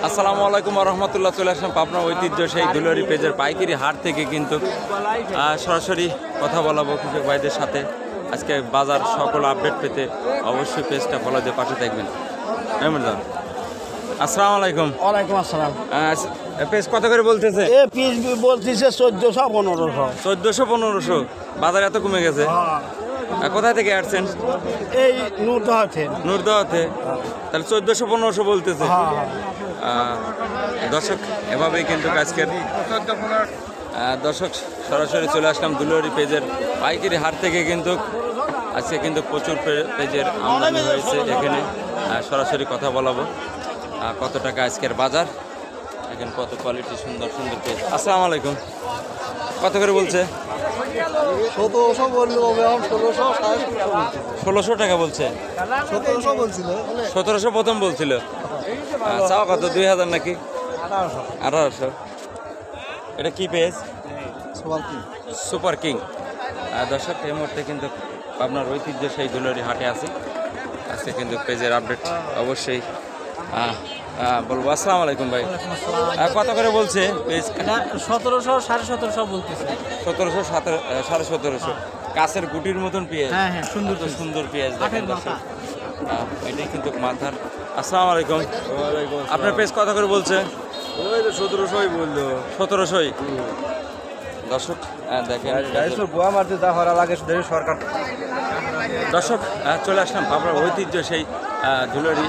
আসসালামু আলাইকুম রহমতুল্লাহ। চলে আসলাম পাবনা ঐতিহ্য সেই দুলারি পেজের পাইকারি হাট থেকে কিন্তু সরাসরি কথা বলাবো কৃষক ভাইদের সাথে। আজকে বাজার সকল আপডেট পেতে অবশ্যই পেজটা ফলো দিয়ে পাশে থাকবেন। আসসালামু আলাইকুম। ওয়ালাইকুম আসসালাম। পেজ কত করে বলতেছে? এ পিস বলতেছে 1400 1500। 1400 1500। বাজার এত কমে গেছে। কোথায় থেকে আসছেন? এই নূরদহাতে। নূরদহাতে। তাহলে 1400 1500 বলতেছে। দর্শক এভাবেই কিন্তু আজকের দর্শক সরাসরি চলে আসলাম দুলারি পেজের পাইকারি হাট থেকে। কিন্তু আজকে কিন্তু প্রচুর পেজের আমদানি হয়েছে এখানে। সরাসরি কথা বলাবো কত টাকা আজকের বাজার, এখানে কত কোয়ালিটি সুন্দর সুন্দর পেজ। আসসালামু আলাইকুম। কত করে বলছে? 1700 বললো, 1600 টাকা বলছে। 1700 বলছিল। 1700 প্রথম বলছিল। চাওয়া কত? 2000 নাকি 1800? এটা কি পেজ? Super king. দর্শক এই মুহূর্তে কিন্তু আপনার ঐতিহ্য সেই দুলারি হাটে আছে। আজকে কিন্তু পেজের আপডেট অবশ্যই বলবো। আসসালামু আলাইকুম ভাই। কত করে বলছে পেজ? 1700 1750 বলতেছে। 1700 1750। কাছের গুটির মতন পেঁয়াজ। হ্যাঁ সুন্দর সুন্দর পেঁয়াজ দেখেন দর্শক। এটাই কিন্তু মাথার। আসসালামু আলাইকুম। আপনার পেজ কত করে বলছে? 1700 বললো। 1700। দর্শক দেখেন সরকার। দর্শক চলে আসলাম আপনার ঐতিহ্য সেই দুলারি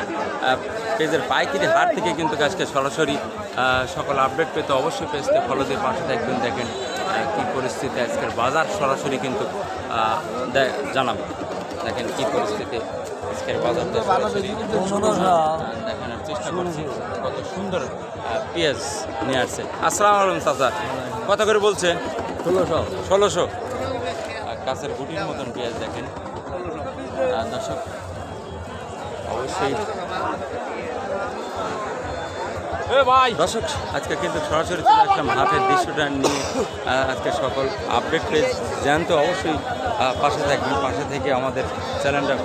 পেজের পাইকারি হাট থেকে। কিন্তু আজকে সরাসরি সকল আপডেট পেতে অবশ্যই পেজকে ফলো দিয়ে পাশে থাকবেন। দেখেন কী পরিস্থিতি আজকের বাজার, সরাসরি কিন্তু জানাবো। দেখেন কী পরিস্থিতি আজকের বাজারটা সরাসরি দেখানোর চেষ্টা করছি। কত সুন্দর পেঁয়াজ নিয়ে আসছে। আসসালামু আলাইকুম চাচা। কত করে বলছে? 1600। কাছের গুটির মতন পেঁয়াজ দেখেন দর্শক অবশ্যই। দর্শক আজকে কিন্তু সরাসরি চলে আসলাম হাটের দৃশ্যটা নিয়ে। আজকে সকল আপডেট পেজ জানতে অবশ্যই পাশে থাকবেন। পাশে থেকে আমাদের চ্যানেলটা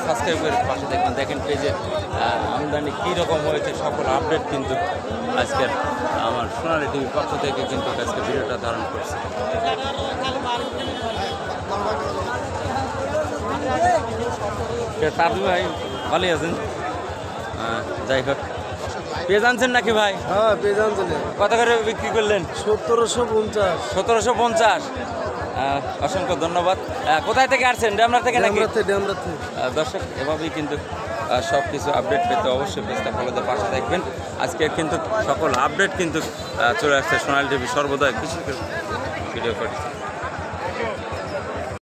সাবস্ক্রাইব করে পাশে থাকবেন। দেখেন পেজে আমদানি কী রকম হয়েছে সকল আপডেট কিন্তু আজকের আমার সোনালী টিভির পক্ষ থেকে কিন্তু আজকে ভিডিওটা ধারণ করছে। তার ভাই ভালোই আছেন? যাই হোক, পেঁয়াজ আনছেন নাকি ভাই? হ্যাঁ পেঁয়াজ আনছেন। কত করে বিক্রি করলেন? 1750। 1750। অসংখ্য ধন্যবাদ। কোথায় থেকে আসছেন? ডেমরা থেকে নাকি? ডেমরাতে। দর্শক এভাবেই কিন্তু সব কিছু আপডেট পেতে অবশ্যই পেজটা ফলোতে পাশে থাকবেন। আজকে কিন্তু সকল আপডেট কিন্তু চলে আসছে সোনালী টিভি সর্বদা কৃষকের ভিডিও করে।